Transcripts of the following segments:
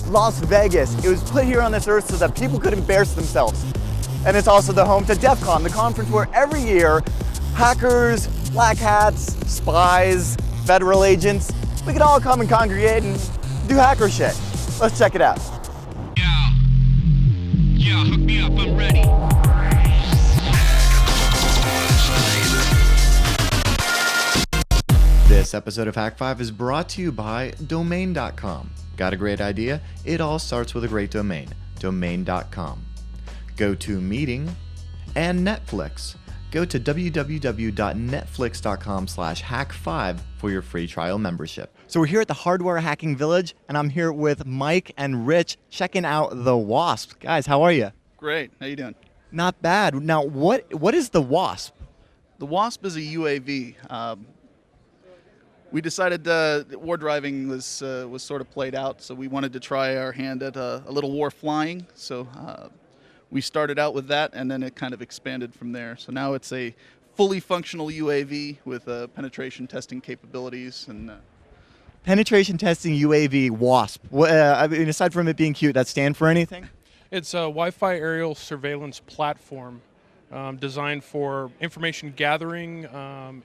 Las Vegas. It was put here on this earth so that people could embarrass themselves. And it's also the home to Defcon, the conference where every year hackers, black hats, spies, federal agents, we can all come and congregate and do hacker shit. Let's check it out. Yeah, hook me up, I'm ready. This episode of Hak5 is brought to you by Domain.com. Got a great idea? It all starts with a great domain, Domain.com. Go to Meeting and Netflix. Go to www.netflix.com/hack5 for your free trial membership. So we're here at the Hardware Hacking Village, and I'm here with Mike and Rich checking out the Wasp. Guys, how are you? Great. How you doing? Not bad. Now, what is the Wasp? The Wasp is a UAV. We decided war driving was sort of played out, so we wanted to try our hand at a little war flying. So we started out with that, and then it kind of expanded from there. So now it's a fully functional UAV with penetration testing capabilities and. Penetration testing UAV Wasp. I mean, aside from it being cute, that stand for anything? It's a Wi-Fi aerial surveillance platform designed for information gathering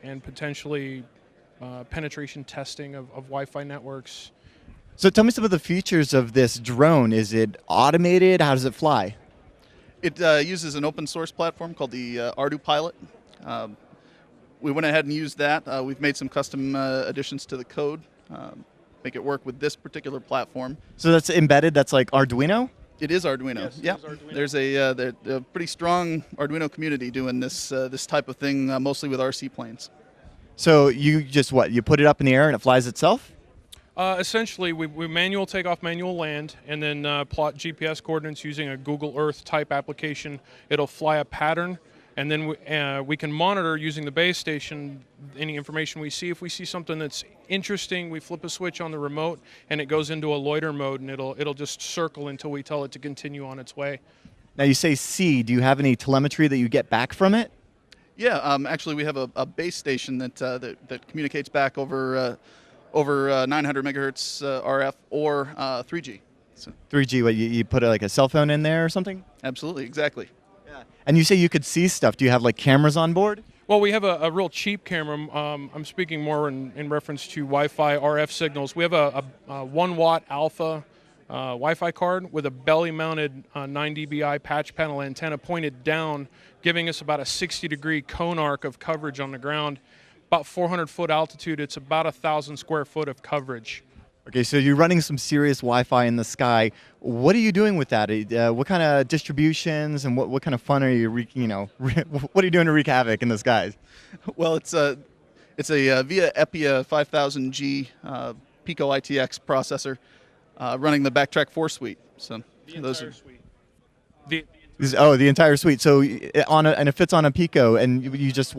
and potentially penetration testing of Wi-Fi networks. So tell me some of the features of this drone. Is it automated? How does it fly? It uses an open source platform called the Ardu Pilot. We went ahead and used that. We've made some custom additions to the code. Make it work with this particular platform. So that's embedded, that's like Arduino? It is Arduino. Yes, yeah. it is Arduino. There's a pretty strong Arduino community doing this this type of thing, mostly with RC planes. So you just you put it up in the air and it flies itself? Essentially, we manual takeoff, manual land, and then plot GPS coordinates using a Google Earth type application. It'll fly a pattern, and then we can monitor using the base station any information we see. If we see something that's interesting, we flip a switch on the remote, and it goes into a loiter mode, and it'll just circle until we tell it to continue on its way. Now you say see, do you have any telemetry that you get back from it? Yeah, actually we have a base station that communicates back over 900 megahertz RF or 3G. So 3G, what, you put like a cell phone in there or something? absolutely, exactly. Yeah. And you say you could see stuff. Do you have like cameras on board? Well, we have a real cheap camera. I'm speaking more in reference to Wi-Fi RF signals. We have a 1 watt alpha Wi-Fi card with a belly-mounted 9 dBi patch panel antenna pointed down, giving us about a 60-degree cone arc of coverage on the ground. About 400-foot altitude, it's about 1,000 square foot of coverage. Okay, so you're running some serious Wi-Fi in the sky. What are you doing with that? What kind of distributions and what kind of fun are you, what are you doing to wreak havoc in the skies? Well, it's a via Epia 5000G Pico ITX processor running the Backtrack 4 suite. So The entire suite. the entire suite. So and it fits on a Pico, and you just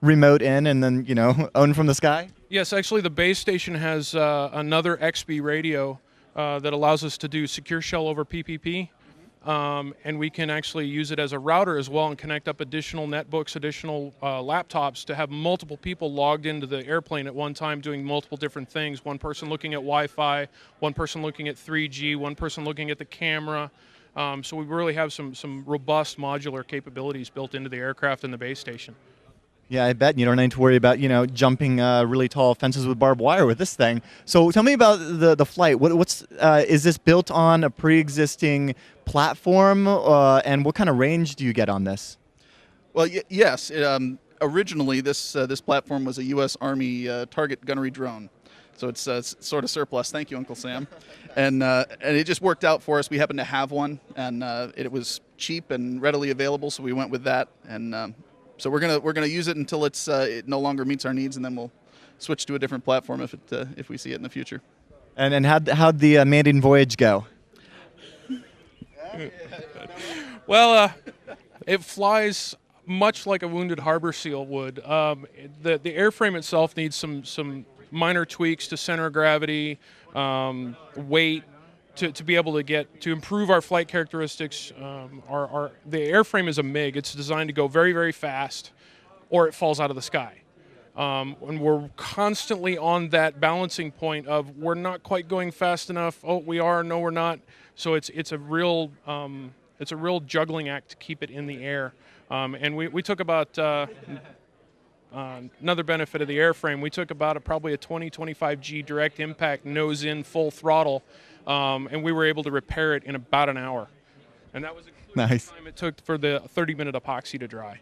remote in and then own from the sky? Yes, actually the base station has another XB radio that allows us to do secure shell over PPP, and we can actually use it as a router as well and connect up additional netbooks, additional laptops to have multiple people logged into the airplane at one time doing multiple different things. One person looking at Wi-Fi, one person looking at 3G, one person looking at the camera. So we really have some robust modular capabilities built into the aircraft and the base station. Yeah, I bet you don't need to worry about jumping really tall fences with barbed wire with this thing. So tell me about the flight. Is this built on a pre-existing platform, and what kind of range do you get on this? Well, yes. Originally, this platform was a U.S. Army target gunnery drone, so it's sort of surplus. Thank you, Uncle Sam. And it just worked out for us. We happened to have one, and it was cheap and readily available, so we went with that. And so we're gonna use it until it no longer meets our needs, and then we'll switch to a different platform if we see it in the future. And how'd the maiden voyage go? Well, it flies much like a wounded harbor seal would. The airframe itself needs some minor tweaks to center of gravity, weight, to be able to improve our flight characteristics. The airframe is a MiG. It's designed to go very, very fast. or it falls out of the sky. And we're constantly on that balancing point of we're not quite going fast enough. Oh, we are. No, we're not. So it's a real juggling act to keep it in the air. And we took about another benefit of the airframe. We took about probably a 20-25 G direct impact nose in full throttle, and we were able to repair it in about an hour. And that was including the time it took for the 30-minute epoxy to dry.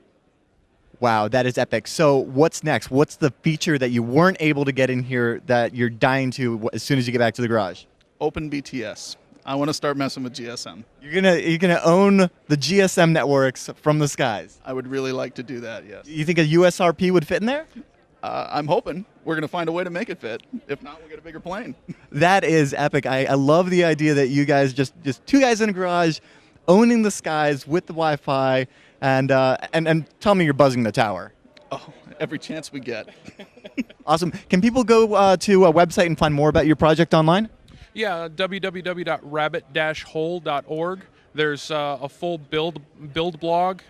Wow, that is epic. So what's next? What's the feature that you weren't able to get in here that you're dying to as soon as you get back to the garage? Open BTS. I want to start messing with GSM. You're gonna own the GSM networks from the skies. I would really like to do that, yes. You think a USRP would fit in there? I'm hoping. We're going to find a way to make it fit. If not, we'll get a bigger plane. That is epic. I love the idea that you guys just two guys in a garage owning the skies with the Wi-Fi and tell me you're buzzing the tower. Oh, every chance we get. Awesome. Can people go to a website and find more about your project online? Yeah, www.rabbit-hole.org. There's a full build blog,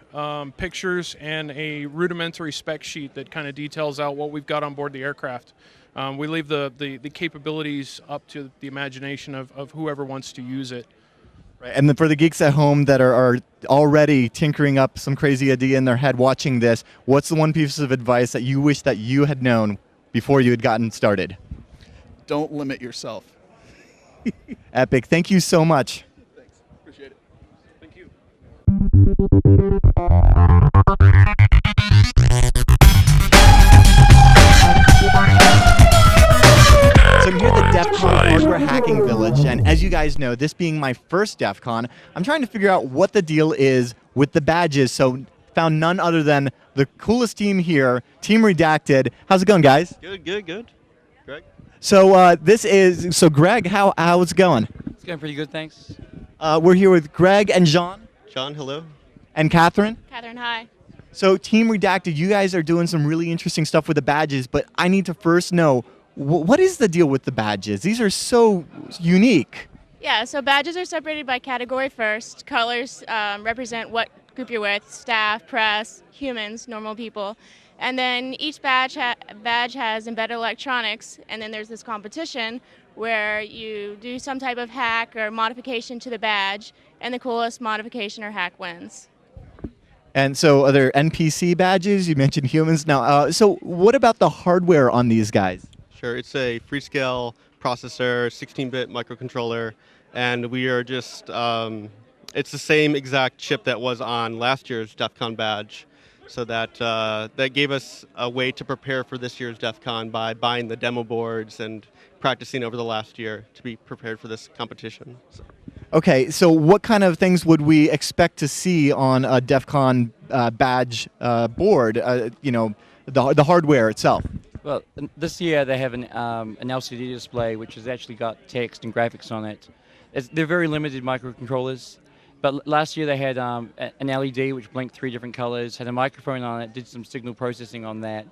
pictures, and a rudimentary spec sheet that kind of details out what we've got on board the aircraft. We leave the capabilities up to the imagination of whoever wants to use it. Right. And then for the geeks at home that are already tinkering up some crazy idea in their head watching this, what's the one piece of advice that you wish that you had known before you had gotten started? Don't limit yourself. Epic. Thank you so much. Thanks. Appreciate it. Thank you. So I'm here at the Defcon Hardware Hacking Village, and as you guys know, this being my first Defcon, I'm trying to figure out what the deal is with the badges, so found none other than the coolest team here, Team Redacted. How's it going, guys? Good. Greg? So Greg, how's it going? It's going pretty good, thanks. We're here with Greg and John. John, hello. And Catherine. Catherine, hi. So Team Redacted, you guys are doing some really interesting stuff with the badges, but I need to first know, what is the deal with the badges? These are so unique. Yeah, so badges are separated by category first. Colors represent what group you're with, staff, press, humans, normal people. And then each badge has embedded electronics, and then there's this competition where you do some type of hack or modification to the badge, and the coolest modification or hack wins. And so are there NPC badges? You mentioned humans. Now, so what about the hardware on these guys? Sure, it's a Freescale processor, 16-bit microcontroller, and we are just, it's the same exact chip that was on last year's DEF CON badge. So that gave us a way to prepare for this year's DEF CON by buying the demo boards and practicing over the last year to be prepared for this competition. So. Okay, so what kind of things would we expect to see on a DEF CON badge board, the hardware itself? Well, this year they have an LCD display which has actually got text and graphics on it. They're very limited microcontrollers, but last year they had an LED which blinked 3 different colors, had a microphone on it, did some signal processing on that,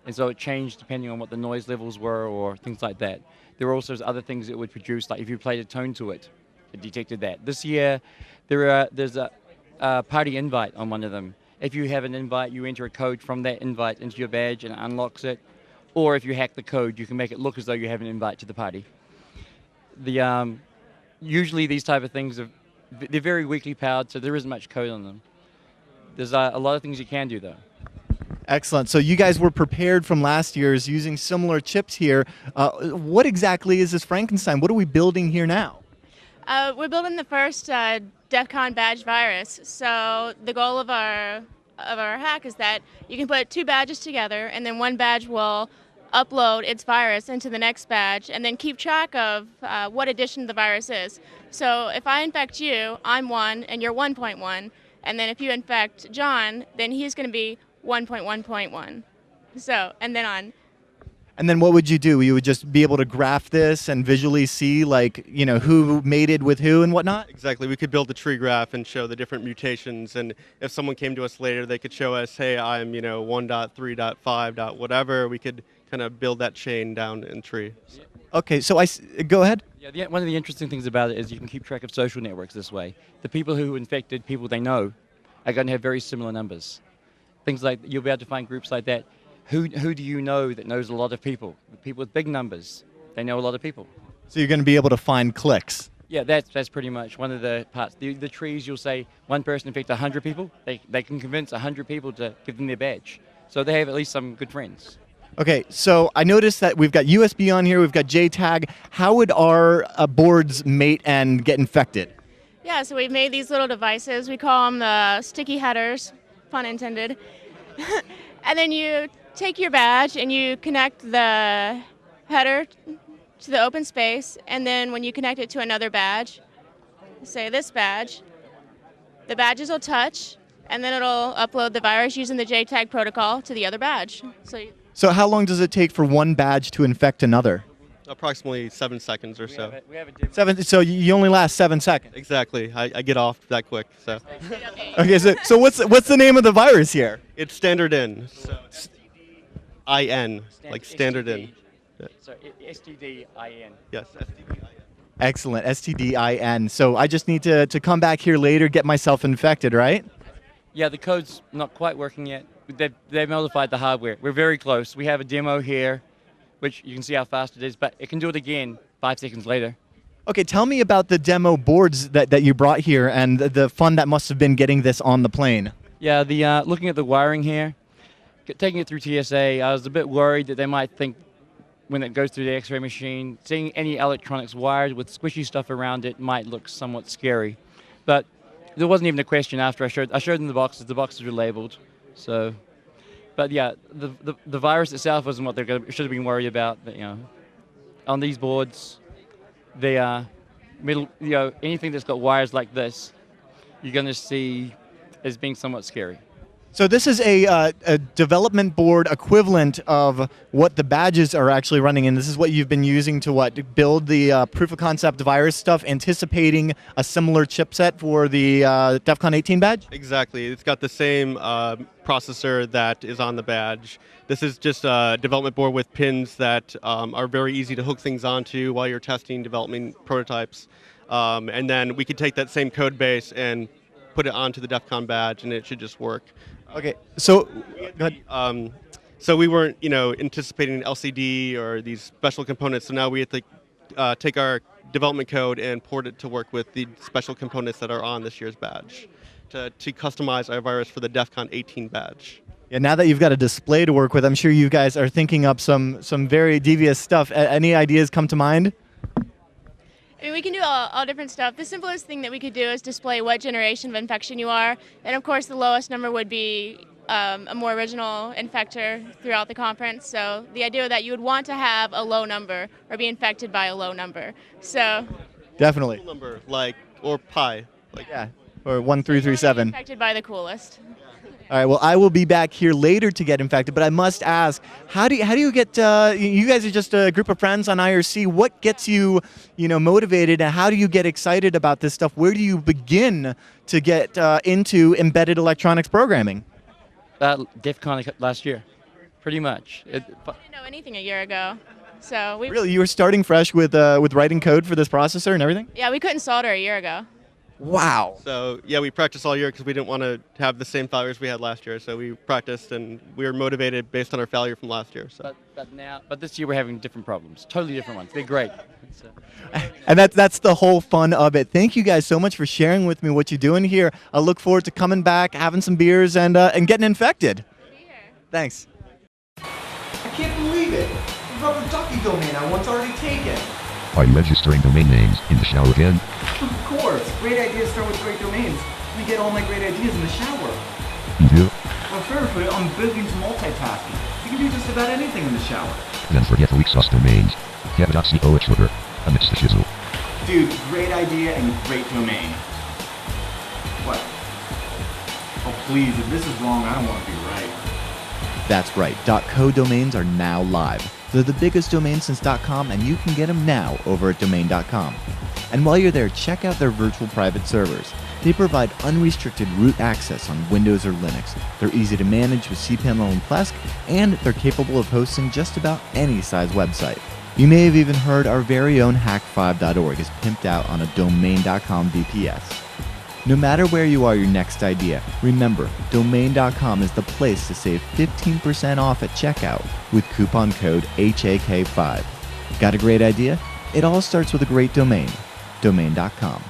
and so it changed depending on what the noise levels were or things like that. There were also other things it would produce, like if you played a tone to it, it detected that. This year there's a party invite on one of them. If you have an invite, you enter a code from that invite into your badge and it unlocks it. Or if you hack the code, you can make it look as though you have an invite to the party. Usually these type of things, they're very weakly powered, so there isn't much code on them. There's a lot of things you can do, though. Excellent. So you guys were prepared from last year's using similar chips here. What exactly is this Frankenstein? What are we building here now? We're building the first DEF CON badge virus. So the goal of our hack is that you can put 2 badges together, and then one badge will upload its virus into the next badge and then keep track of what edition the virus is. So if I infect you, I'm 1 and you're 1.1, and then if you infect John, then he's going to be 1.1.1. So, and then on. And then what would you do? You would just be able to graph this and visually see, who mated with who and whatnot? Exactly. We could build a tree graph and show the different mutations, and if someone came to us later, they could show us, hey, I'm 1.3.5. whatever. We could kind of build that chain down in tree. So. Okay, so go ahead. Yeah, one of the interesting things about it is you can keep track of social networks this way. The people who infected people they know are going to have very similar numbers. things like you'll be able to find groups like that. Who do you know that knows a lot of people? People with big numbers, they know a lot of people. So you're going to be able to find clicks. Yeah, that's pretty much one of the parts. The trees, you'll say one person infects 100 people. They can convince 100 people to give them their badge. So they have at least some good friends. Okay, so I noticed that we've got USB on here, we've got Jtag. How would our boards mate and get infected? Yeah, so we've made these little devices. We call them the sticky headers, pun intended. And then you take your badge and you connect the header to the open space, and then when you connect it to another badge, say this badge, the badges will touch, and then it'll upload the virus using the Jtag protocol to the other badge. So how long does it take for one badge to infect another? Approximately 7 seconds or so. We have a demo. 7. So you only last 7 seconds. Exactly. I get off that quick. So Okay, so what's the name of the virus here? it's standard in. So it's IN, like standard in. So STD-IN. Yes, STD-IN. Excellent, STDIN. So I just need to come back here later, get myself infected, right? Yeah, the code's not quite working yet. They've modified the hardware. We're very close. We have a demo here, which you can see how fast it is, but it can do it again 5 seconds later. Okay, tell me about the demo boards that you brought here and the fun that must have been getting this on the plane. Yeah, looking at the wiring here, taking it through TSA, I was a bit worried that they might think when it goes through the X-ray machine, seeing any electronics wired with squishy stuff around it might look somewhat scary. But there wasn't even a question after I showed them the boxes. The boxes were labeled. So, but yeah, the virus itself wasn't what should have been worried about. But, on these boards, they are anything that's got wires like this, you're going to see as being somewhat scary. So this is a development board equivalent of what the badges are actually running in. This is what you've been using to build the proof of concept virus stuff, anticipating a similar chipset for the Defcon 18 badge? Exactly. It's got the same processor that is on the badge. This is just a development board with pins that are very easy to hook things onto while you're testing, developing prototypes. And then we could take that same code base and put it onto the Defcon badge, and it should just work. Okay, so go ahead. So we weren't, anticipating an LCD or these special components. So now we have to take our development code and port it to work with the special components that are on this year's badge to customize our virus for the Defcon 18 badge. Yeah, now that you've got a display to work with, I'm sure you guys are thinking up some very devious stuff. Any ideas come to mind? I mean, we can do all different stuff. The simplest thing that we could do is display what generation of infection you are. And of course, the lowest number would be a more original infector throughout the conference. So the idea that you would want to have a low number or be infected by a low number. So definitely. Number, or pi. Yeah, or 1337. Infected by the coolest. All right, well, I will be back here later to get infected, but I must ask, how do you get, you guys are just a group of friends on IRC, what gets you, motivated, and how do you get excited about this stuff? Where do you begin to get into embedded electronics programming? DEF CON last year, pretty much. I didn't know anything a year ago. So Really? You were starting fresh with writing code for this processor and everything? Yeah, we couldn't solder a year ago. Wow. So yeah, we practiced all year because we didn't want to have the same failures we had last year. So we practiced and we were motivated based on our failure from last year. So. But this year we're having different problems, totally different ones. They're great. And that's the whole fun of it. Thank you guys so much for sharing with me what you're doing here. I look forward to coming back, having some beers, and getting infected. Thanks. I can't believe it. The rubber ducky domain I once already taken. Are you registering domain names in the shower again? Of course. Great ideas start with great domains. I get all my great ideas in the shower. You do? Well, first, I'm big into multitasking. You can do just about anything in the shower. Then forget the weak sauce domains. Have.co at sugar. Amidst the shizzle. Dude, great idea and great domain. What? Oh, please, if this is wrong, I don't want to be right. That's right. .co domains are now live. They're the biggest domain since .com, and you can get them now over at domain.com. And while you're there, check out their virtual private servers. They provide unrestricted root access on Windows or Linux. They're easy to manage with cPanel and Plesk, and they're capable of hosting just about any size website. You may have even heard our very own Hak5.org is pimped out on a domain.com VPS. No matter where you are your next idea, remember, domain.com is the place to save 15% off at checkout with coupon code HAK5. Got a great idea? It all starts with a great domain, domain.com.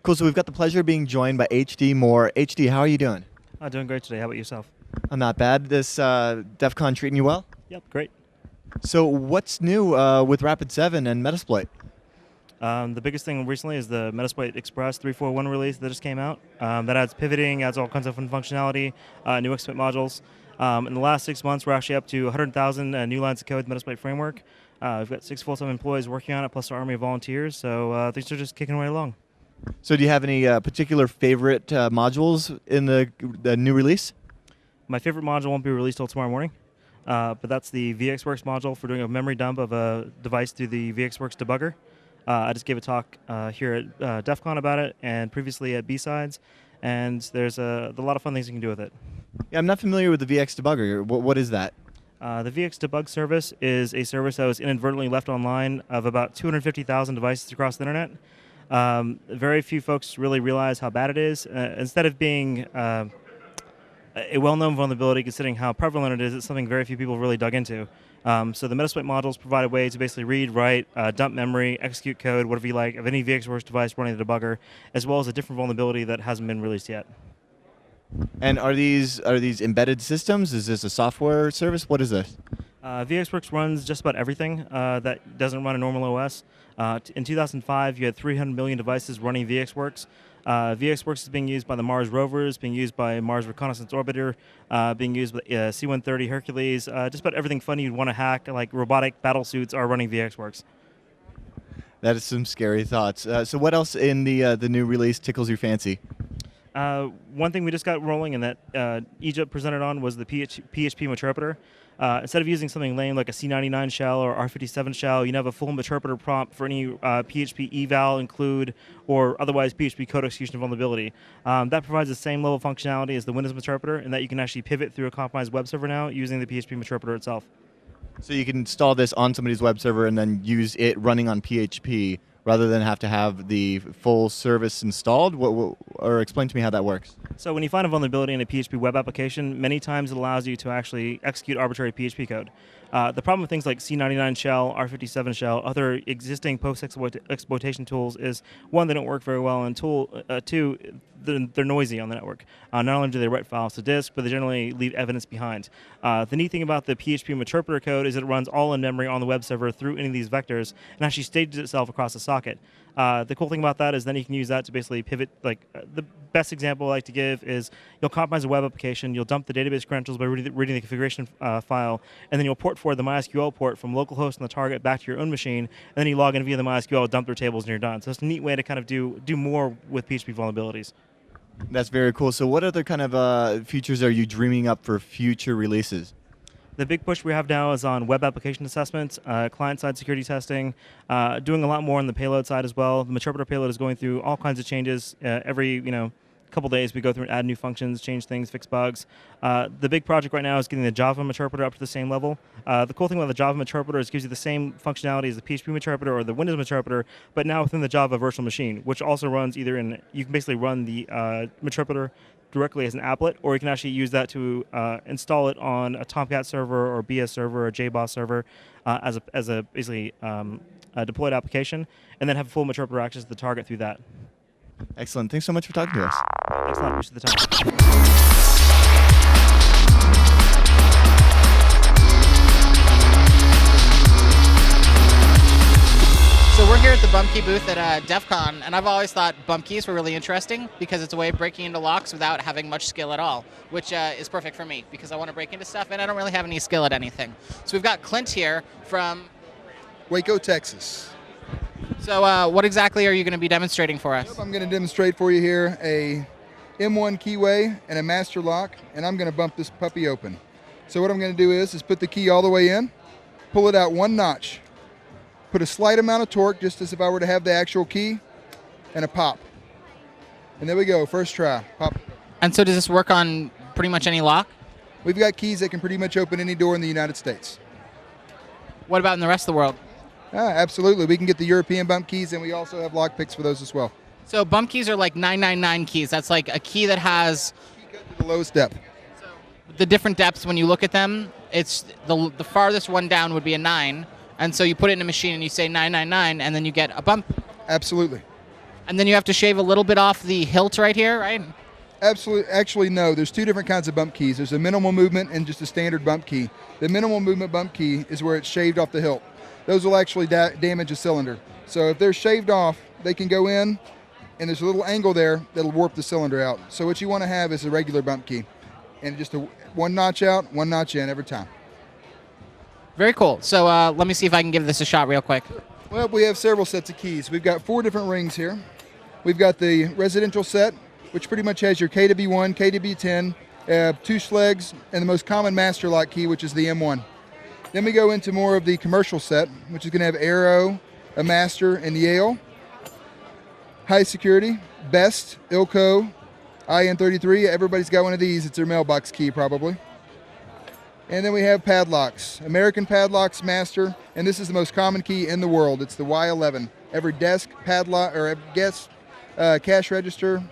Cool, so we've got the pleasure of being joined by HD Moore. HD, how are you doing? Doing great today. How about yourself? I'm not bad. This DEF CON treating you well? Yep, great. So what's new with Rapid7 and Metasploit? The biggest thing recently is the Metasploit Express 3.4.1 release that just came out. That adds pivoting, adds all kinds of fun functionality, new exploit modules. In the last 6 months, we're actually up to 100,000 new lines of code in the Metasploit framework. We've got 6 full-time employees working on it, plus our army of volunteers, so things are just kicking right along. So do you have any particular favorite modules in the new release? My favorite module won't be released till tomorrow morning, but that's the VxWorks module for doing a memory dump of a device through the VxWorks Debugger. I just gave a talk here at DEF CON about it and previously at B-Sides, and there's a lot of fun things you can do with it. Yeah, I'm not familiar with the VX Debugger. What is that? The VX Debug service is a service that was inadvertently left online of about 250,000 devices across the internet. Very few folks really realize how bad it is. Instead of being a well-known vulnerability, considering how prevalent it is, it's something very few people really dug into. So the Metasploit modules provide a way to basically read, write, dump memory, execute code, whatever you like, of any VxWorks device running the debugger, as well as a different vulnerability that hasn't been released yet. And are these embedded systems? Is this a software service? What is this? VxWorks runs just about everything that doesn't run a normal OS. In 2005, you had 300 million devices running VxWorks. VxWorks is being used by the Mars rovers, being used by Mars Reconnaissance Orbiter, being used by C-130 Hercules. Just about everything fun you'd want to hack, like robotic battle suits, are running VxWorks. That is some scary thoughts. So what else in the new release tickles your fancy? One thing we just got rolling and that Egypt presented on was the PHP Meterpreter. Instead of using something lame like a C99 shell or R57 shell, you can have a full Meterpreter prompt for any PHP eval, include, or otherwise PHP code execution vulnerability. That provides the same level of functionality as the Windows Meterpreter, in that you can actually pivot through a compromised web server now using the PHP Meterpreter itself. So you can install this on somebody's web server and then use it running on PHP rather than have to have the full service installed? Or explain to me how that works. So when you find a vulnerability in a PHP web application, many times it allows you to actually execute arbitrary PHP code. The problem with things like C99 shell, R57 shell, other existing post-exploitation tools is, one, they don't work very well, and two, they're noisy on the network. Not only do they write files to disk, but they generally leave evidence behind. The neat thing about the PHP Meterpreter code is it runs all in memory on the web server through any of these vectors and actually stages itself across the socket. The cool thing about that is then you can use that to basically pivot. The best example I like to give is you'll compromise a web application, you'll dump the database credentials by reading the configuration file, and then you'll port forward the MySQL port from localhost on the target back to your own machine, and then you log in via the MySQL, dump their tables, and you're done. So it's a neat way to kind of do more with PHP vulnerabilities. That's very cool. So what other kind of features are you dreaming up for future releases? The big push we have now is on web application assessments, client-side security testing, doing a lot more on the payload side as well. The Meterpreter payload is going through all kinds of changes. Every couple days we go through and add new functions, change things, fix bugs. The big project right now is getting the Java Meterpreter up to the same level. The cool thing about the Java Meterpreter is it gives you the same functionality as the PHP Meterpreter or the Windows Meterpreter, but now within the Java virtual machine, which also runs either in, you can basically run the Meterpreter directly as an applet, or you can actually use that to install it on a Tomcat server or BS server or JBoss server as a basically a deployed application, and then have full Meterpreter access to the target through that. Excellent. Thanks so much for talking to us. Thanks a lot. Appreciate the time. So we're here at the bump key booth at DEF CON, and I've always thought bump keys were really interesting because it's a way of breaking into locks without having much skill at all, which is perfect for me because I want to break into stuff and I don't really have any skill at anything. So we've got Clint here from Waco, Texas. So what exactly are you going to be demonstrating for us? I'm going to demonstrate for you here a M1 keyway and a master lock, and I'm going to bump this puppy open. So what I'm going to do is put the key all the way in, pull it out one notch, put a slight amount of torque, just as if I were to have the actual key, and a pop. And there we go, first try, pop. And so does this work on pretty much any lock? We've got keys that can pretty much open any door in the United States. What about in the rest of the world? Absolutely, we can get the European bump keys, and we also have lock picks for those as well. So bump keys are like 999 keys. That's like a key that has The lowest depth. the different depths. When you look at them, it's the farthest one down would be a 9. And so you put it in a machine and you say 999, and then you get a bump. Absolutely. And then you have to shave a little bit off the hilt right here, right? Absolutely. Actually, no. There's two different kinds of bump keys. There's a minimal movement and just a standard bump key. The minimal movement bump key is where it's shaved off the hilt. Those will actually damage a cylinder. So if they're shaved off, they can go in, and there's a little angle there that'll warp the cylinder out. So what you want to have is a regular bump key, and just one notch out, one notch in every time. Very cool. So let me see if I can give this a shot real quick. Well, we have several sets of keys. We've got 4 different rings here. We've got the residential set, which pretty much has your KW1, KW10, 2 schlegs, and the most common master lock key, which is the M1. Then we go into more of the commercial set, which is going to have Arrow, a master, and Yale. High security, Best, Ilco, IN33. Everybody's got one of these. It's their mailbox key, probably. And then we have padlocks. American padlocks, master, and this is the most common key in the world. It's the Y11. Every desk, padlock, or guest, cash register,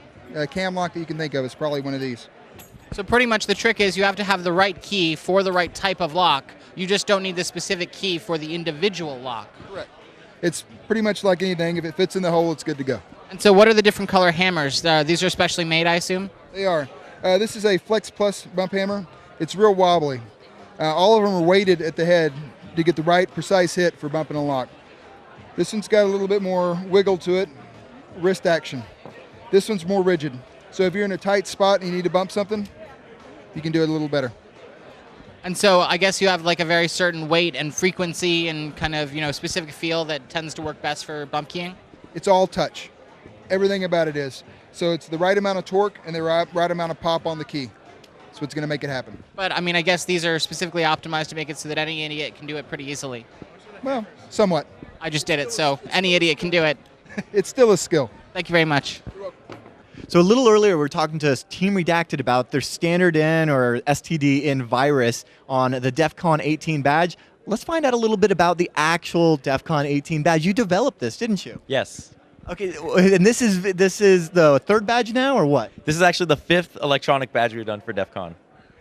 cam lock that you can think of is probably one of these. So pretty much the trick is you have to have the right key for the right type of lock. You just don't need the specific key for the individual lock. Correct. It's pretty much like anything. If it fits in the hole, it's good to go. And so what are the different color hammers? These are specially made, I assume? They are. This is a Flex Plus bump hammer. It's real wobbly. All of them are weighted at the head to get the right precise hit for bumping a lock. This one's got a little bit more wiggle to it, wrist action. This one's more rigid. So if you're in a tight spot and you need to bump something, you can do it a little better. And so I guess you have like a very certain weight and frequency and kind of, specific feel that tends to work best for bump keying? It's all touch. Everything about it is. So it's the right amount of torque and the right amount of pop on the key. That's what's going to make it happen. But, I guess these are specifically optimized to make it so that any idiot can do it pretty easily. Well, somewhat. I just did it, so any idiot can do it. It's still a skill. Thank you very much. So a little earlier, we were talking to Team Redacted about their standard in or STD in virus on the Defcon 18 badge. Let's find out a little bit about the actual Defcon 18 badge. You developed this, didn't you? Yes. Okay, and this is the 3rd badge now, or what? This is actually the 5th electronic badge we've done for Defcon.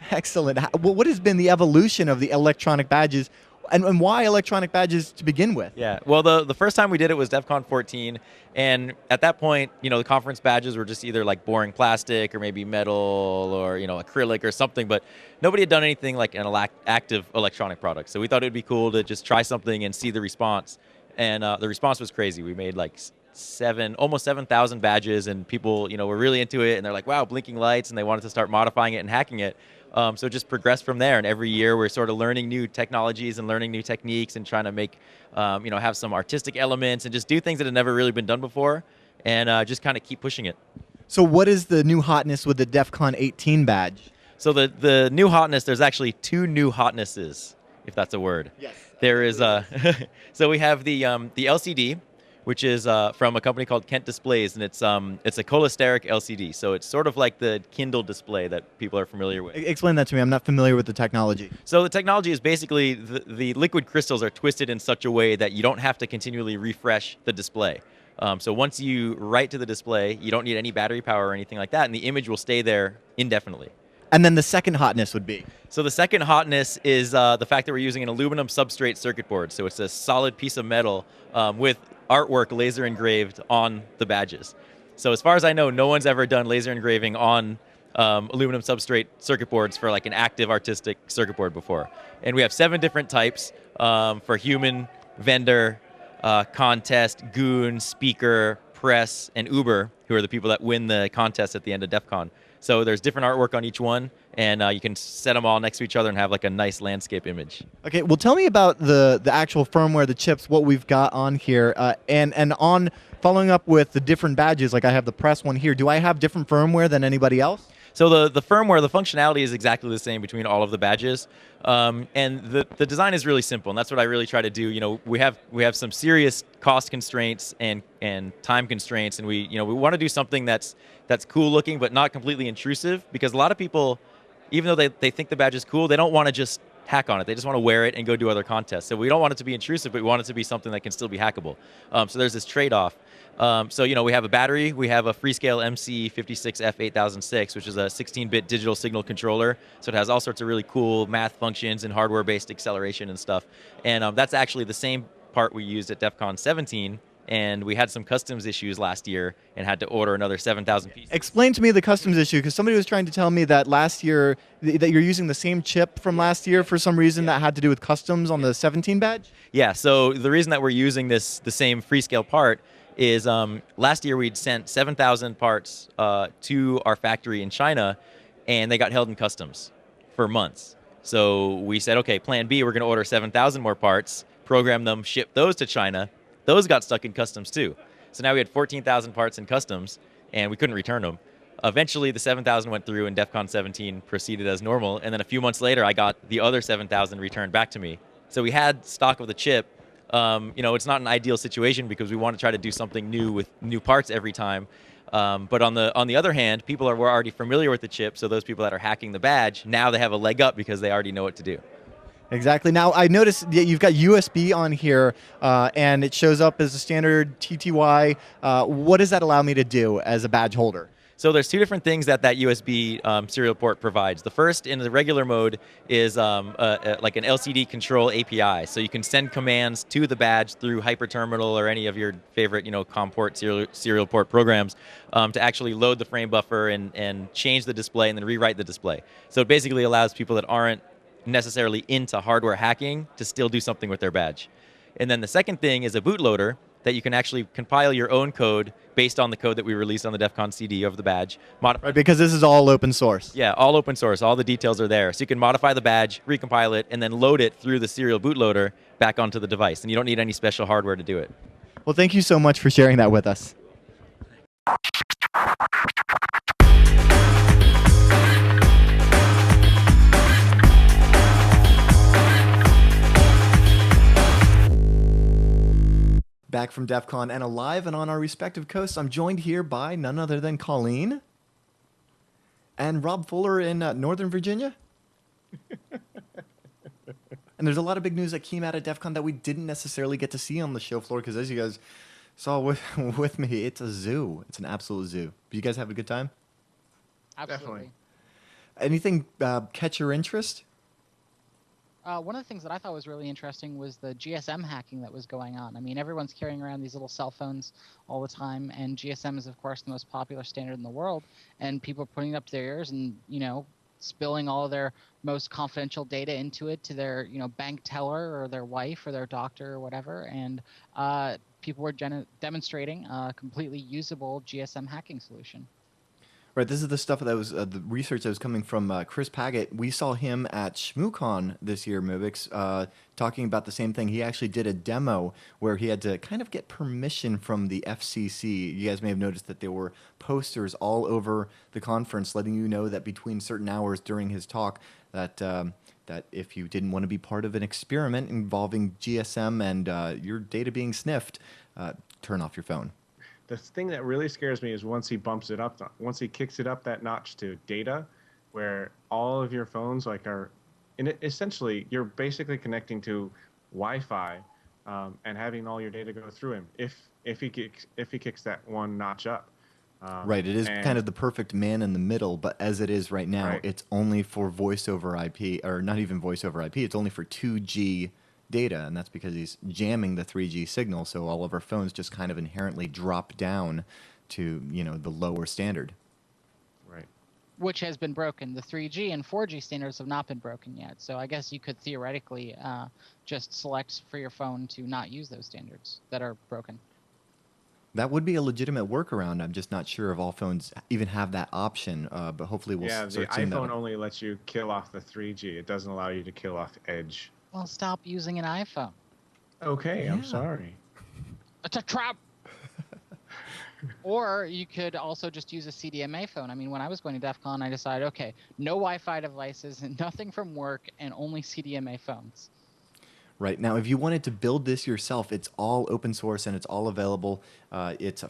Excellent. What has been the evolution of the electronic badges, and why electronic badges to begin with? Yeah, well, the first time we did it was Defcon 14, and at that point, the conference badges were just either like boring plastic or maybe metal or, acrylic or something, but nobody had done anything like an active electronic product. So we thought it would be cool to just try something and see the response, and the response was crazy. We made like almost 7,000 badges, and people, were really into it, and they're like, wow, blinking lights, and they wanted to start modifying it and hacking it. So it just progressed from there, and every year we're sort of learning new technologies and learning new techniques and trying to make, have some artistic elements and just do things that have never really been done before, and just kind of keep pushing it. So what is the new hotness with the Defcon 18 badge? So the new hotness, there's actually 2 new hotnesses, if that's a word. Yes. There is so we have the LCD, which is from a company called Kent Displays, and it's a cholesteric LCD. So it's sort of like the Kindle display that people are familiar with. Explain that to me. I'm not familiar with the technology. So the technology is basically the liquid crystals are twisted in such a way that you don't have to continually refresh the display. So once you write to the display, you don't need any battery power or anything like that, and the image will stay there indefinitely. And then the second hotness would be? So the second hotness is the fact that we're using an aluminum substrate circuit board. So it's a solid piece of metal with artwork laser engraved on the badges. So as far as I know, no one's ever done laser engraving on aluminum substrate circuit boards for like an active artistic circuit board before. And we have 7 different types for human, vendor, contest, goon, speaker, press, and Uber, who are the people that win the contest at the end of DEF CON. So there's different artwork on each one, and you can set them all next to each other and have like a nice landscape image. Okay, well tell me about the actual firmware, the chips, what we've got on here, and on following up with the different badges, like I have the press one here, do I have different firmware than anybody else? So the firmware, the functionality is exactly the same between all of the badges, and the design is really simple, and that's what I really try to do. We have some serious cost constraints and time constraints, and we want to do something that's cool looking but not completely intrusive, because a lot of people, even though they think the badge is cool, they don't want to just hack on it. They just want to wear it and go do other contests. So we don't want it to be intrusive, but we want it to be something that can still be hackable. So there's this trade-off. So, we have a battery. We have a Freescale MC56F8006, which is a 16-bit digital signal controller. So it has all sorts of really cool math functions and hardware-based acceleration and stuff. And that's actually the same part we used at Defcon 17. And we had some customs issues last year and had to order another 7,000 pieces. Explain to me the customs issue, because somebody was trying to tell me that last year, that you're using the same chip from last year for some reason that had to do with customs on the 17 badge? Yeah, so the reason that we're using the same Freescale part is last year we'd sent 7,000 parts to our factory in China, and they got held in customs for months. So we said, okay, plan B, we're going to order 7,000 more parts, program them, ship those to China. Those got stuck in customs too. So now we had 14,000 parts in customs, and we couldn't return them. Eventually, the 7,000 went through, and Defcon 17 proceeded as normal. And then a few months later, I got the other 7,000 returned back to me. So we had stock of the chip. It's not an ideal situation because we want to try to do something new with new parts every time. But on the other hand, people were already familiar with the chip, so those people that are hacking the badge, now they have a leg up because they already know what to do. Exactly. Now, I noticed that you've got USB on here, and it shows up as a standard TTY. What does that allow me to do as a badge holder? So there's two different things that USB serial port provides. The first, in the regular mode, is like an LCD control API. So you can send commands to the badge through Hyperterminal or any of your favorite, COM port serial port programs to actually load the frame buffer and change the display and then rewrite the display. So it basically allows people that aren't necessarily into hardware hacking to still do something with their badge. And then the second thing is a bootloader that you can actually compile your own code based on the code that we released on the Defcon CD of the badge. Right, because this is all open source. Yeah, all open source. All the details are there. So you can modify the badge, recompile it, and then load it through the serial bootloader back onto the device. And you don't need any special hardware to do it. Well, thank you so much for sharing that with us. Back from DEF CON and alive and on our respective coasts, I'm joined here by none other than Colleen and Rob Fuller in Northern Virginia. And there's a lot of big news that came out at DEF CON that we didn't necessarily get to see on the show floor because, as you guys saw with me, it's a zoo. It's an absolute zoo. You guys have a good time? Absolutely. Anything catch your interest? One of the things that I thought was really interesting was the GSM hacking that was going on. I mean, everyone's carrying around these little cell phones all the time, and GSM is, of course, the most popular standard in the world, and people are putting it up to their ears and, spilling all of their most confidential data into it to their, bank teller or their wife or their doctor or whatever, and people were demonstrating a completely usable GSM hacking solution. Right, this is the stuff that was the research that was coming from Chris Paget. We saw him at ShmooCon this year, Mubix, talking about the same thing. He actually did a demo where he had to kind of get permission from the FCC. You guys may have noticed that there were posters all over the conference letting you know that between certain hours during his talk that that if you didn't want to be part of an experiment involving GSM and your data being sniffed, turn off your phone. The thing that really scares me is once he bumps it up, once he kicks it up that notch to data, where all of your phones are, and essentially you're basically connecting to Wi-Fi and having all your data go through him. If he kicks that one notch up. Right, it is kind of the perfect man in the middle, but as it is right now, it's only for voice over IP, or not even voice over IP. It's only for 2G data, and that's because he's jamming the 3G signal, so all of our phones just kind of inherently drop down to, the lower standard. Right. Which has been broken. The 3G and 4G standards have not been broken yet, so I guess you could theoretically just select for your phone to not use those standards that are broken. That would be a legitimate workaround. I'm just not sure if all phones even have that option, but hopefully we'll start seeing that. Yeah, the iPhone only lets you kill off the 3G. It doesn't allow you to kill off Edge. Well, stop using an iPhone. Okay, I'm sorry. It's a trap! Or you could also just use a CDMA phone. I mean, when I was going to DEF CON, I decided, okay, no Wi-Fi devices, and nothing from work, and only CDMA phones. Right. Now, if you wanted to build this yourself, it's all open source and it's all available. It's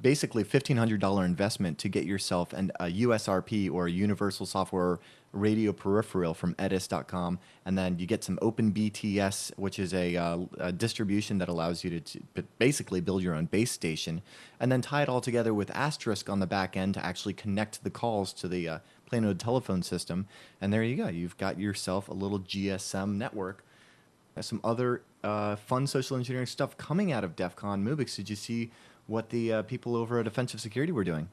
basically $1,500 investment to get yourself a USRP, or a Universal Software Radio Peripheral, from edis.com, and then you get some OpenBTS, which is a distribution that allows you to basically build your own base station, and then tie it all together with Asterisk on the back end to actually connect the calls to the Plano telephone system, and there you go. You've got yourself a little GSM network. Some other fun social engineering stuff coming out of DEF CON. Mubix, did you see what the people over at Offensive Security were doing?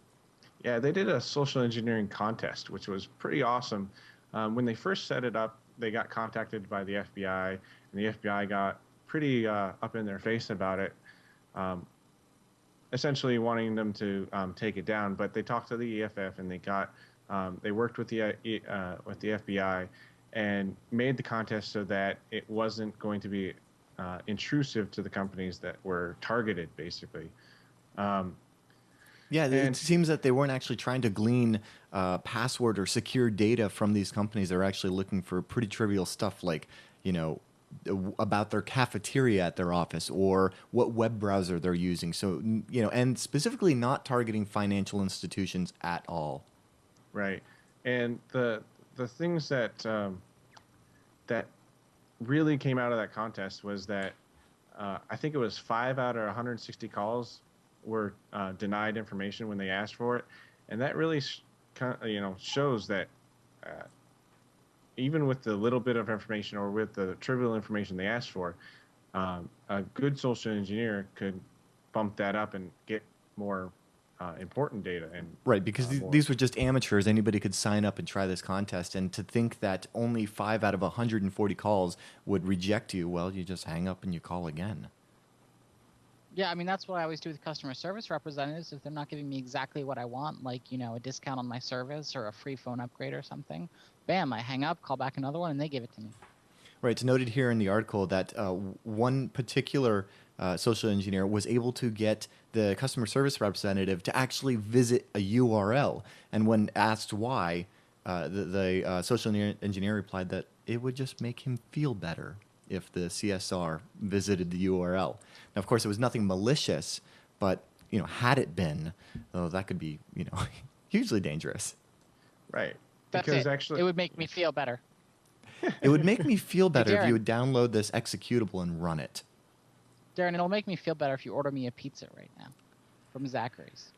Yeah, they did a social engineering contest, which was pretty awesome. When they first set it up, they got contacted by the FBI, and the FBI got pretty up in their face about it, essentially wanting them to take it down. But they talked to the EFF, and they worked with the FBI and made the contest so that it wasn't going to be intrusive to the companies that were targeted, basically. Yeah, it seems that they weren't actually trying to glean password or secure data from these companies. They're actually looking for pretty trivial stuff like, about their cafeteria at their office or what web browser they're using. So, and specifically not targeting financial institutions at all. Right. And the things that that really came out of that contest was that I think it was 5 out of 160 calls were denied information when they asked for it, and that really shows that even with the little bit of information or with the trivial information they asked for, a good social engineer could bump that up and get more important data. And right, because these were just amateurs. Anybody could sign up and try this contest, and to think that only 5 out of 140 calls would reject you, well, you just hang up and you call again. Yeah, I mean, that's what I always do with customer service representatives. If they're not giving me exactly what I want, like, a discount on my service or a free phone upgrade or something, bam, I hang up, call back another one, and they give it to me. Right, it's noted here in the article that one particular social engineer was able to get the customer service representative to actually visit a URL. And when asked why, the social engineer replied that it would just make him feel better if the CSR visited the URL. Now, of course, it was nothing malicious, but had it been, that could be hugely dangerous. Right. Because actually, it would make me feel better. It would make me feel better if you would download this executable and run it. Darren, it'll make me feel better if you order me a pizza right now from Zachary's.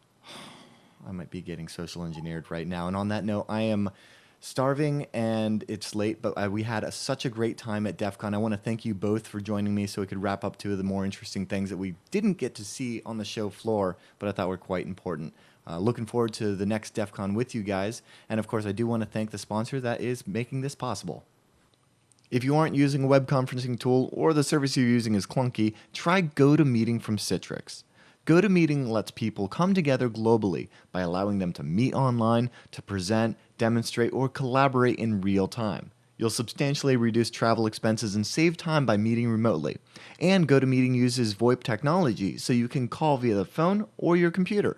I might be getting social engineered right now. And on that note, I am starving and it's late, but we had such a great time at DEF CON. I want to thank you both for joining me so we could wrap up 2 of the more interesting things that we didn't get to see on the show floor, but I thought were quite important. Looking forward to the next DEF CON with you guys. And of course, I do want to thank the sponsor that is making this possible. If you aren't using a web conferencing tool or the service you're using is clunky, try GoToMeeting from Citrix. GoToMeeting lets people come together globally by allowing them to meet online, to present, demonstrate, or collaborate in real time. You'll substantially reduce travel expenses and save time by meeting remotely. And GoToMeeting uses VoIP technology, so you can call via the phone or your computer.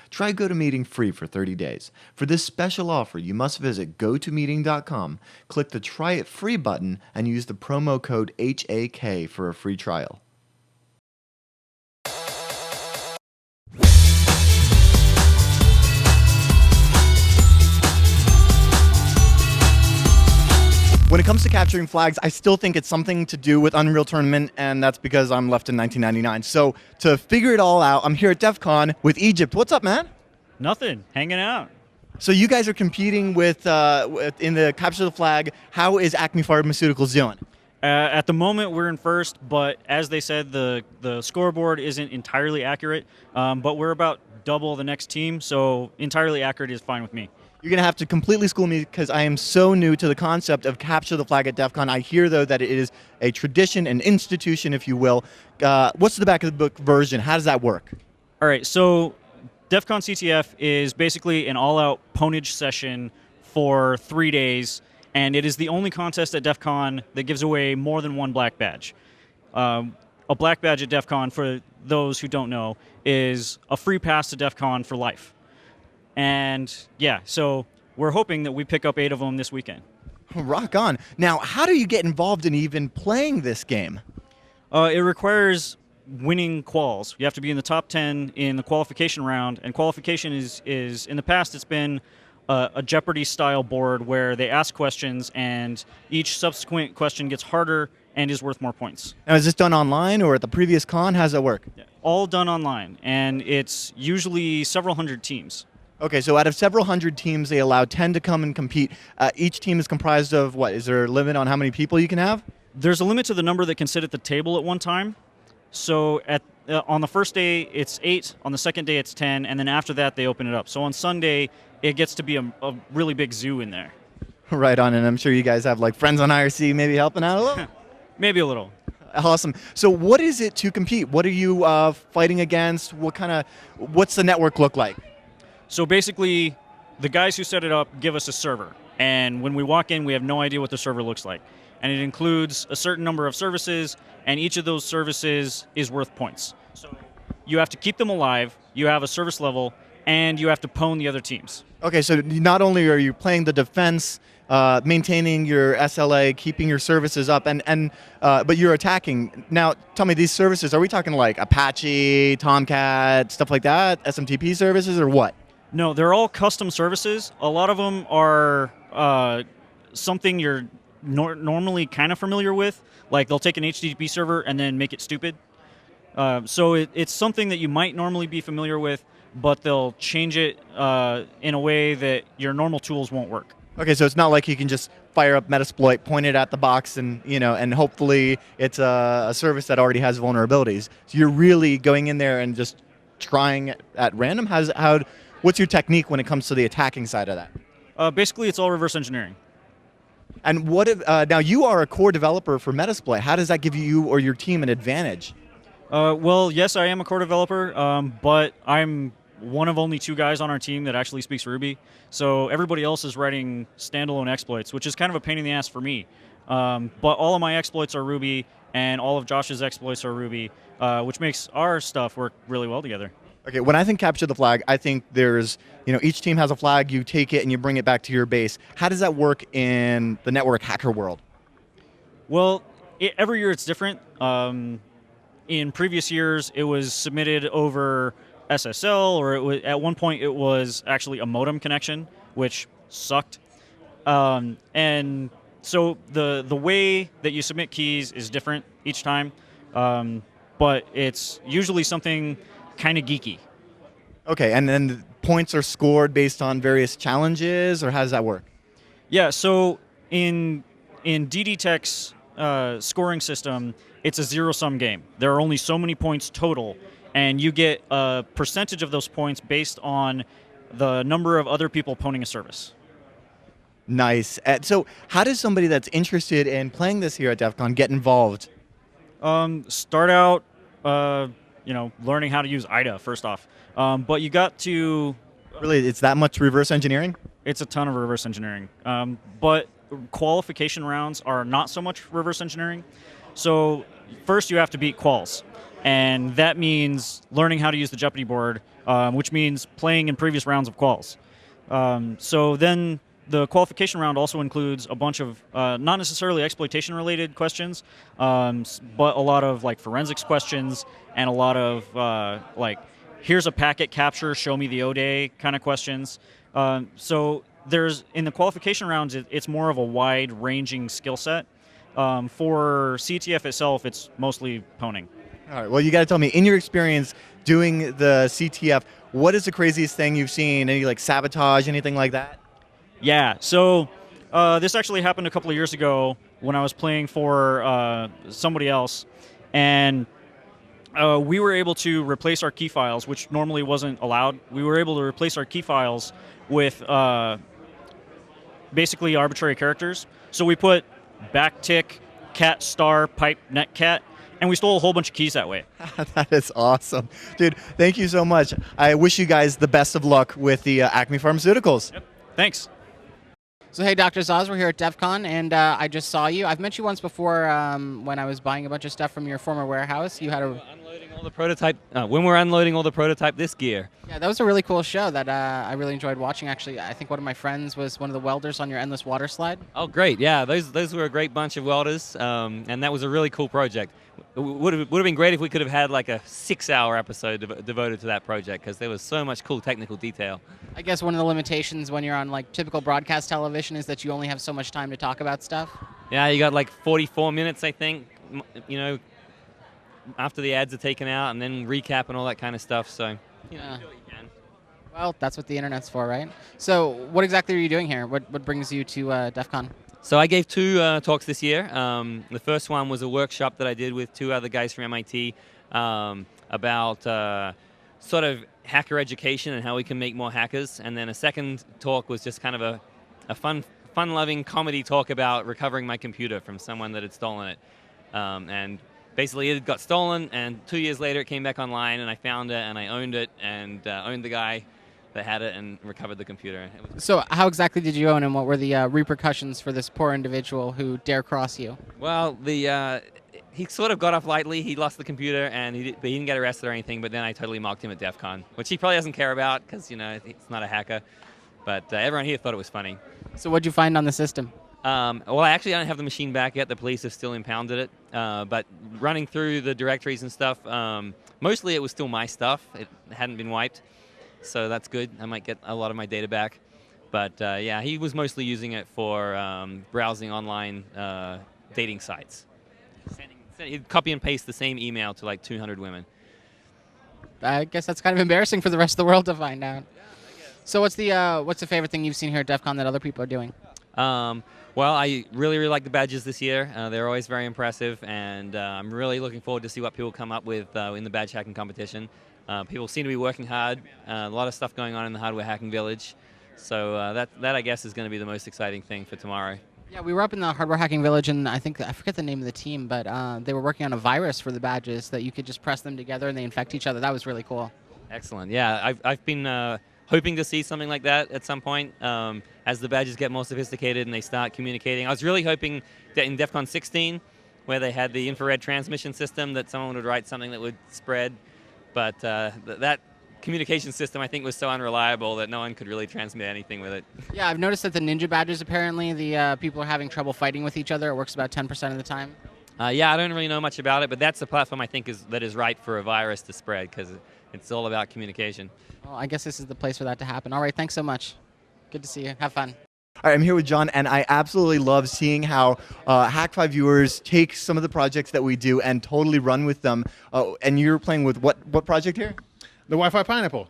Try GoToMeeting free for 30 days. For this special offer, you must visit gotomeeting.com, click the Try It Free button, and use the promo code HAK for a free trial. When it comes to capturing flags, I still think it's something to do with Unreal Tournament, and that's because I'm left in 1999. So to figure it all out, I'm here at DEF CON with Egypt. What's up, man? Nothing. Hanging out. So you guys are competing with in the Capture the Flag. How is Acme Pharmaceuticals doing? At the moment, we're in first, but as they said, the scoreboard isn't entirely accurate, but we're about double the next team, so entirely accurate is fine with me. You're going to have to completely school me because I am so new to the concept of Capture the Flag at DEF CON. I hear, though, that it is a tradition, an institution, if you will. What's the back of the book version? How does that work? All right, so Defcon Ctf is basically an all-out pwnage session for 3 days, and it is the only contest at DEF CON that gives away more than one black badge. A black badge at DEF CON, for those who don't know, is a free pass to DEF CON for life. And yeah, so we're hoping that we pick up 8 of them this weekend. Rock on. Now, how do you get involved in even playing this game? It requires winning quals. You have to be in the top 10 in the qualification round, and qualification is in the past it's been a Jeopardy style board where they ask questions and each subsequent question gets harder and is worth more points. Now, is this done online or at the previous con? How does that work? All done online, and it's usually several hundred teams. Okay, so out of several hundred teams, they allow 10 to come and compete. Each team is comprised of what? Is there a limit on how many people you can have? There's a limit to the number that can sit at the table at one time. So on the first day, it's 8. On the second day, it's 10. And then after that, they open it up. So on Sunday, it gets to be a really big zoo in there. Right on, and I'm sure you guys have like friends on IRC maybe helping out a little? Maybe a little. Awesome. So what is it to compete? What are you fighting against? What's the network look like? So basically, the guys who set it up give us a server. And when we walk in, we have no idea what the server looks like. And it includes a certain number of services, and each of those services is worth points. So you have to keep them alive, you have a service level, and you have to pwn the other teams. Okay, so not only are you playing the defense, maintaining your SLA, keeping your services up, but you're attacking. Now, tell me, these services, are we talking like Apache, Tomcat, stuff like that, SMTP services, or what? No, they're all custom services. A lot of them are something you're normally kind of familiar with. Like they'll take an HTTP server and then make it stupid. So it's something that you might normally be familiar with, but they'll change it in a way that your normal tools won't work. Okay, so it's not like you can just fire up Metasploit, point it at the box, and and hopefully it's a service that already has vulnerabilities. So you're really going in there and just trying at random. What's your technique when it comes to the attacking side of that? Basically, it's all reverse engineering. And what if now you are a core developer for Metasploit? How does that give you or your team an advantage? Well, yes, I am a core developer, but I'm one of only 2 guys on our team that actually speaks Ruby. So everybody else is writing standalone exploits, which is kind of a pain in the ass for me. But all of my exploits are Ruby, and all of Josh's exploits are Ruby, which makes our stuff work really well together. Okay, when I think capture the flag, I think there's, each team has a flag, you take it and you bring it back to your base. How does that work in the network hacker world? Well, every year it's different. In previous years, it was submitted over SSL, or at one point it was actually a modem connection, which sucked. And so the way that you submit keys is different each time, but it's usually something kind of geeky. Okay, and then the points are scored based on various challenges, or how does that work? Yeah, so in DD Tech's scoring system, it's a zero-sum game. There are only so many points total, and you get a percentage of those points based on the number of other people pwning a service. Nice. So how does somebody that's interested in playing this here at DEF CON get involved? Start out, learning how to use IDA first off. But you got to... Really, it's that much reverse engineering? It's a ton of reverse engineering. But qualification rounds are not so much reverse engineering. So first you have to beat quals. And that means learning how to use the Jeopardy board, which means playing in previous rounds of quals. So then the qualification round also includes a bunch of not necessarily exploitation-related questions, but a lot of like forensics questions and a lot of here's a packet capture, show me the O-Day kind of questions. So in the qualification rounds, it's more of a wide-ranging skill set. For CTF itself, it's mostly pwning. All right, well, you got to tell me, in your experience doing the CTF, what is the craziest thing you've seen? Any like sabotage, anything like that? Yeah, so this actually happened a couple of years ago when I was playing for somebody else, and we were able to replace our key files, which normally wasn't allowed. We were able to replace our key files with basically arbitrary characters. So we put backtick, cat star, pipe, net cat, and we stole a whole bunch of keys that way. That is awesome. Dude, thank you so much. I wish you guys the best of luck with the Acme Pharmaceuticals. Yep. Thanks. So hey, Dr. Zaz, we're here at DEF CON, and I just saw you. I've met you once before when I was buying a bunch of stuff from your former warehouse. You had a... Unloading All the prototype when we're unloading all the prototype this gear. Yeah, that was a really cool show that I really enjoyed watching. Actually, I think one of my friends was one of the welders on your endless water slide. Oh, great! Yeah, those were a great bunch of welders, and that was a really cool project. It would have been great if we could have had like a 6-hour episode devoted to that project because there was so much cool technical detail. I guess one of the limitations when you're on like typical broadcast television is that you only have so much time to talk about stuff. Yeah, you got like 44 minutes, I think. You know, after the ads are taken out, and then recap and all that kind of stuff. So, yeah. Well, that's what the internet's for, right? So, what exactly are you doing here? What brings you to DEF CON? So I gave 2 talks this year. The first one was a workshop that I did with 2 other guys from MIT about sort of hacker education and how we can make more hackers. And then a second talk was just kind of a fun-loving comedy talk about recovering my computer from someone that had stolen it. And basically it got stolen, and 2 years later it came back online, and I found it, and I owned it, and owned the guy that had it and recovered the computer. So how exactly did you own, and what were the repercussions for this poor individual who dare cross you? Well, he sort of got off lightly. He lost the computer, and he didn't get arrested or anything, but then I totally mocked him at DEF CON, which he probably doesn't care about because, you know, he's not a hacker. But everyone here thought it was funny. So what'd you find on the system? Well, I actually don't have the machine back yet. The police have still impounded it. But running through the directories and stuff, mostly it was still my stuff. It hadn't been wiped. So that's good. I might get a lot of my data back. But yeah, he was mostly using it for browsing online dating sites. He'd copy and paste the same email to like 200 women. I guess that's kind of embarrassing for the rest of the world to find out. So what's the favorite thing you've seen here at DEF CON that other people are doing? Well, I really like the badges this year. They're always very impressive, and I'm really looking forward to see what people come up with in the badge hacking competition. People seem to be working hard. A lot of stuff going on in the hardware hacking village. So that I guess is going to be the most exciting thing for tomorrow. Yeah, we were up in the hardware hacking village, and I forget the name of the team, but they were working on a virus for the badges that you could just press them together and they infect each other. That was really cool. Excellent. Yeah, I've been hoping to see something like that at some point as the badges get more sophisticated and they start communicating. I was really hoping that in Defcon 16, where they had the infrared transmission system, that someone would write something that would spread. But that communication system, I think, was so unreliable that no one could really transmit anything with it. Yeah, I've noticed that the Ninja badges, apparently, the people are having trouble fighting with each other. It works about 10% of the time. Yeah, I don't really know much about it, but that's the platform I think that is right for a virus to spread, because it's all about communication. Well, I guess this is the place for that to happen. All right, thanks so much. Good to see you. Have fun. All right, I'm here with John, and I absolutely love seeing how Hak5 viewers take some of the projects that we do and totally run with them. And you're playing with what project here? The Wi-Fi Pineapple.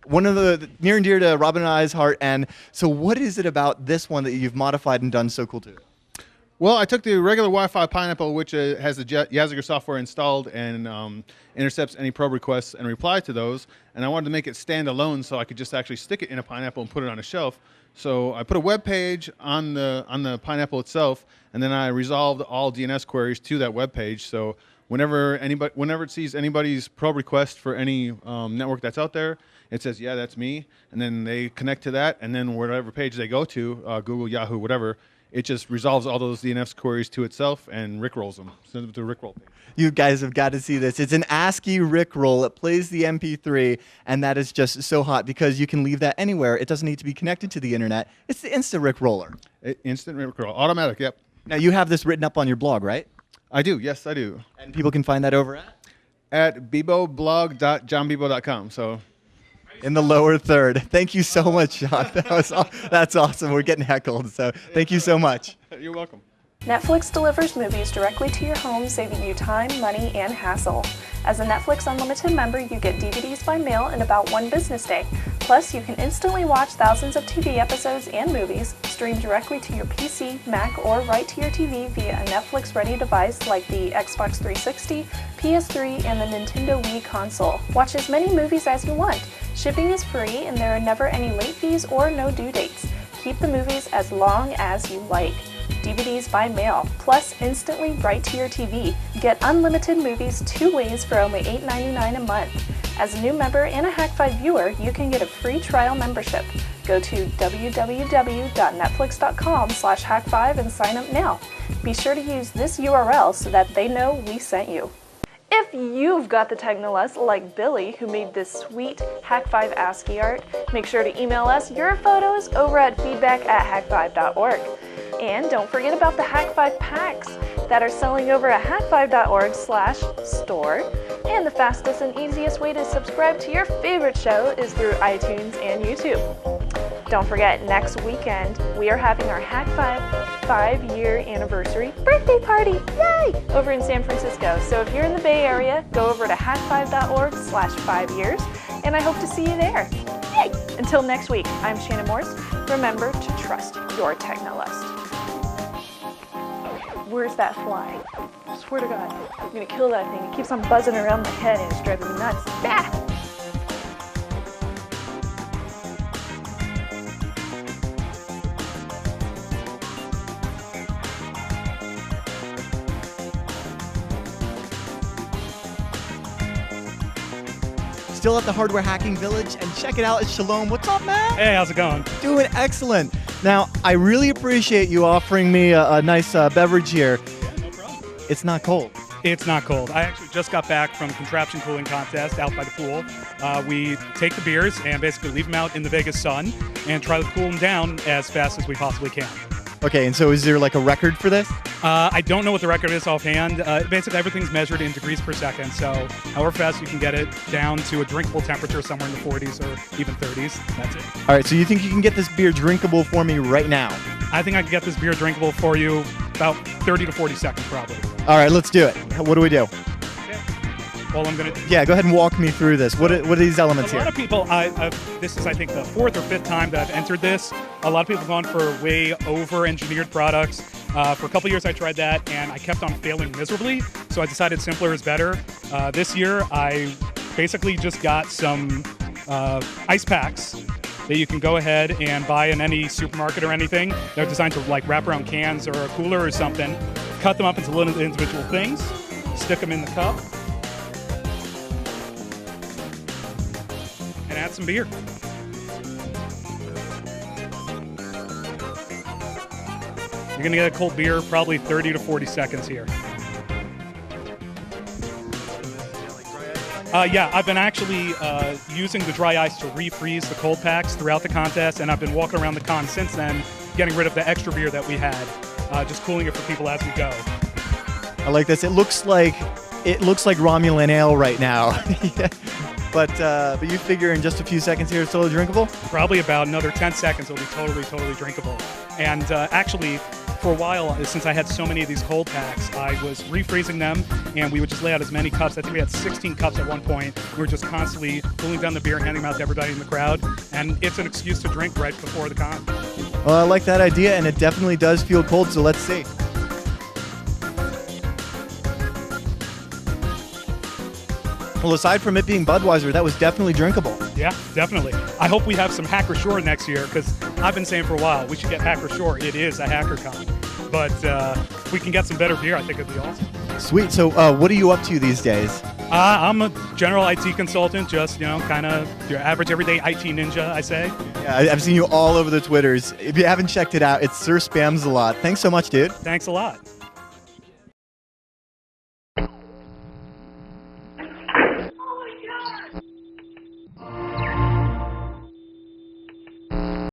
One of the near and dear to Robin and I's heart. And so what is it about this one that you've modified and done so cool to it? Well, I took the regular Wi-Fi Pineapple, which has the Jtag software installed and intercepts any probe requests and reply to those, and I wanted to make it stand alone so I could just actually stick it in a Pineapple and put it on a shelf. So I put a web page on the Pineapple itself, and then I resolved all DNS queries to that web page. So whenever it sees anybody's probe request for any network that's out there, it says, yeah, that's me, and then they connect to that, and then whatever page they go to, Google, Yahoo, whatever, it just resolves all those DNS queries to itself and rickrolls them. Send them to the rickroll page. You guys have got to see this. It's an ASCII rickroll. It plays the MP3, and that is just so hot because you can leave that anywhere. It doesn't need to be connected to the internet. It's the instant rickroller. Instant rickroll. Automatic, yep. Now, you have this written up on your blog, right? I do, yes, I do. And people can find that over at? At biboblog.johnbibo.com, so... in the lower third. Thank you so much, Sean. That's awesome. We're getting heckled, so thank you so much. You're welcome. Netflix delivers movies directly to your home, saving you time, money, and hassle. As a Netflix Unlimited member, you get DVDs by mail in about 1 business day. Plus, you can instantly watch thousands of TV episodes and movies, stream directly to your PC, Mac, or right to your TV via a Netflix-ready device like the Xbox 360, PS3, and the Nintendo Wii console. Watch as many movies as you want. Shipping is free, and there are never any late fees or no due dates. Keep the movies as long as you like. DVDs by mail, plus instantly right to your TV. Get unlimited movies 2 ways for only $8.99 a month. As a new member and a Hak5 viewer, you can get a free trial membership. Go to www.netflix.com/Hak5 and sign up now. Be sure to use this URL so that they know we sent you. If you've got the technolust like Billy, who made this sweet Hak5 ASCII art, make sure to email us your photos over at feedback@hak5.org. And don't forget about the Hak5 packs that are selling over at hak5.org/store. And the fastest and easiest way to subscribe to your favorite show is through iTunes and YouTube. Don't forget, next weekend, we are having our Hak5 5-year anniversary birthday party, yay, over in San Francisco. So if you're in the Bay Area, go over to hak5.org/5years, and I hope to see you there. Yay! Until next week, I'm Shannon Morse. Remember to trust your technolust. Where's that fly? I swear to God, I'm gonna kill that thing. It keeps on buzzing around my head and it's driving me nuts. Ah! Still at the Hardware Hacking Village, and check it out. It's Shalom. What's up, man? Hey, how's it going? Doing excellent. Now, I really appreciate you offering me a nice beverage here. Yeah, no problem. It's not cold. It's not cold. I actually just got back from contraption cooling contest out by the pool. We take the beers and basically leave them out in the Vegas sun and try to cool them down as fast as we possibly can. Okay, and so is there like a record for this? I don't know what the record is offhand. Basically, everything's measured in degrees per second, so however fast you can get it down to a drinkable temperature somewhere in the 40s or even 30s, that's it. All right, so you think you can get this beer drinkable for me right now? I think I can get this beer drinkable for you about 30 to 40 seconds, probably. All right, let's do it. What do we do? Well, I'm going to... Yeah, go ahead and walk me through this. What are these elements A here? lot of people, this is I think the 4th or 5th time that I've entered this. A lot of people have gone for way over-engineered products. For a couple years I tried that and I kept on failing miserably, so I decided simpler is better. This year I basically just got some ice packs that you can go ahead and buy in any supermarket or anything. They're designed to like wrap around cans or a cooler or something. Cut them up into little individual things, stick them in the cup, and add some beer. You're gonna get a cold beer probably 30 to 40 seconds here. Yeah, I've been actually using the dry ice to refreeze the cold packs throughout the contest, and I've been walking around the con since then, getting rid of the extra beer that we had, just cooling it for people as we go. I like this. It looks like Romulan ale right now. But you figure in just a few seconds here it's totally drinkable? Probably about another 10 seconds it'll be totally drinkable. And actually, for a while, since I had so many of these cold packs, I was refreezing them, and we would just lay out as many cups. I think we had 16 cups at one point. We were just constantly cooling down the beer and handing them out to everybody in the crowd. And it's an excuse to drink right before the con. Well, I like that idea, and it definitely does feel cold, so let's see. Well, aside from it being Budweiser, that was definitely drinkable. Yeah, definitely. I hope we have some Hacker Shore next year, because I've been saying for a while, we should get Hacker Shore. It is a hacker con. But if we can get some better beer, I think it'd be awesome. Sweet. So what are you up to these days? I'm a general IT consultant, just, kind of your average everyday IT ninja, I say. Yeah, I've seen you all over the Twitters. If you haven't checked it out, it's Sir Spams a lot. Thanks so much, dude. Thanks a lot.